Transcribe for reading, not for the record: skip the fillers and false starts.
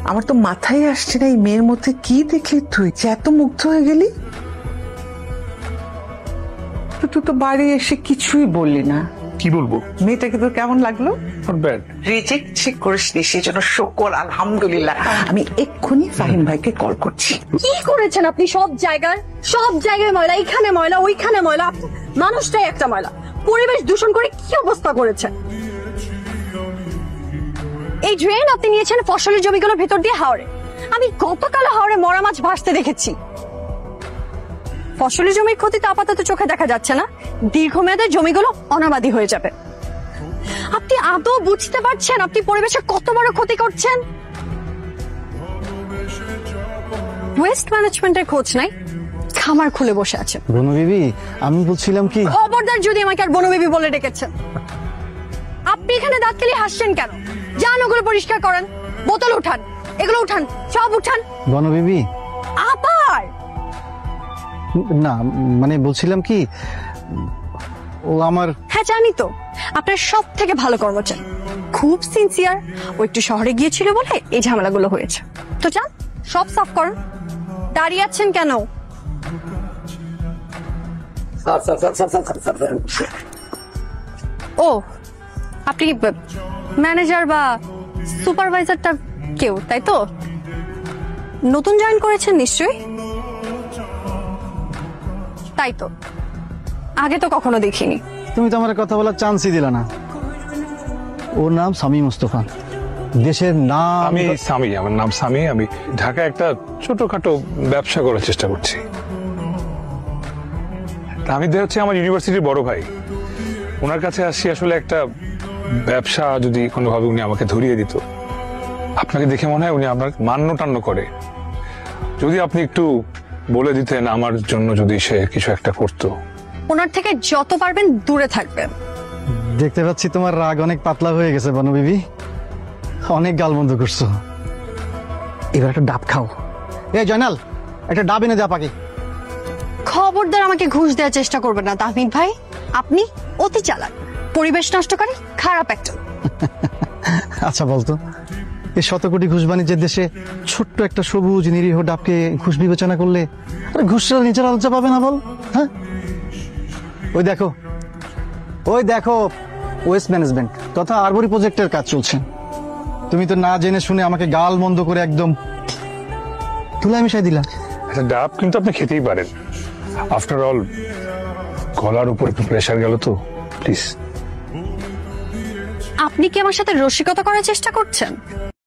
আমার তো মাথায় আসছে না এই মেয়ের মধ্যে কি দেখলি তুই যে এত মুগ্ধ হয়ে গেলি। তুই তো বাড়ি এসে কিছুই বললি না। কি বলবো? মেয়েটাকে তোর কেমন লাগলো? Not bad. রিজেক্ট চেক করিসনি সেজন্য শুকর আলহামদুলিল্লাহ। আমি এক্ষুনি ফাহিম ভাইকে কল করছি। কি করেছেন আপনি? সব জায়গায় ময়লা, এখানে ময়লা, ওইখানে ময়লা, মানুষটাই একটা ময়লা। পরিবেশ দূষণ করে কি অবস্থা করেছে। এই ড্রেন আপনি নিয়েছেন ফসলের জমিগুলোর ভেতর দিয়ে হাওড়ে। আমি গতকাল হাওড়ে মরা মাছ ভাসতে দেখেছি। ফসলের জমির ক্ষতি তো আপাতত চোখে দেখা যাচ্ছে না, দীর্ঘমেয়াদে জমিগুলো অনাবাদি হয়ে যাবে। আপনি আদৌ বুঝতে পারছেন আপনি পরিবেশে কত বড় ক্ষতি করছেন? ওয়েস্ট ম্যানেজমেন্টের খোঁজ নাই, খামার খুলে বসে আছে। বনবিবি, আমি বলছিলাম কি, খবরদার যদি আমাকে আর বনবিবি বলে ডেকেছেন। আপনি এখানে দাঁত কেলিয়ে হাসছেন কেন? যান ওগুলো পরিষ্কার করেন, বোতল উঠান, এগুলো উঠান, সব উঠান। বনবিবি আবার না, মানে বলছিলাম কি, ও আমার। হ্যাঁ জানি তো, আপনার সব থেকে ভালো কর্মচারী, খুব সিনসিয়ার। ও একটু শহরে গিয়েছিল বলে এই ঝামেলাগুলো হয়েছে। তো যান সব সাফ করুন। দাঁড়িয়ে আছেন কেন? ও আপনি ম্যানেজার বা সুপারভাইজারটা কেউ, তাই তো? নতুন জয়েন করেছেন নিশ্চয়ই। তাই তো, আগে তো কখনো দেখিনি। তুমি তো আমার কথা বলার চান্সই দিলা না। ওর নাম সামি মুস্তফা, দেশের নাম। আমি সামি, আমার নাম সামি। আমি ঢাকায় একটা ছোটখাটো ব্যবসা করার চেষ্টা করছি। আমি হচ্ছে আমার ইউনিভার্সিটির বড় ভাই, ওনার কাছে আসছি আসলে একটা ব্যবসা যদি কোনোভাবে উনি আমাকে ধরিয়ে দিত। আপনাকে দেখে মনে হয় উনি আপনার মান্য টান্য করে। যদি আপনি একটু বলে দিতেন আমার জন্য যদি সে কিছু একটা করতো। ওনার থেকে যত পারবেন দূরে থাকবেন। দেখতে পাচ্ছি তোমার রাগ অনেক পাতলা হয়ে গেছে বনবিবি, অনেক গালমন্দ করছো। এবার একটা ডাব খাও। এই জয়নাল, একটা ডাব এনে দেয়া পাকে। খবরদার আমাকে ঘুষ দেওয়ার চেষ্টা করবেন না তাহমিদ ভাই, আপনি অতি চালাক, পরিবেশ নষ্টকারী, খারাপ একটা। আচ্ছা বলতো, এই শত কোটি ঘুষ বাণিজ্যের দেশে ছোট্ট একটা সবুজ নিরীহ ডাবকে ঘুষ বিবেচনা করলে ঘুষরা নিজের লজ্জা পাবে না বল? হ্যাঁ, ওই দেখো ওয়েস্ট ম্যানেজমেন্ট তথা আরবরি প্রজেক্টের কাজ চলছে। তুমি তো না জেনে শুনে আমাকে গাল মন্দ করে একদম ধুলায় মিশাই দিলা। আচ্ছা, ডাব কিন্তু আপনি খেতেই পারেন। আফটার অল গলার উপর একটু প্রেশার গেল তো, প্লিজ। আপনি কি আমার সাথে রসিকতা করার চেষ্টা করছেন?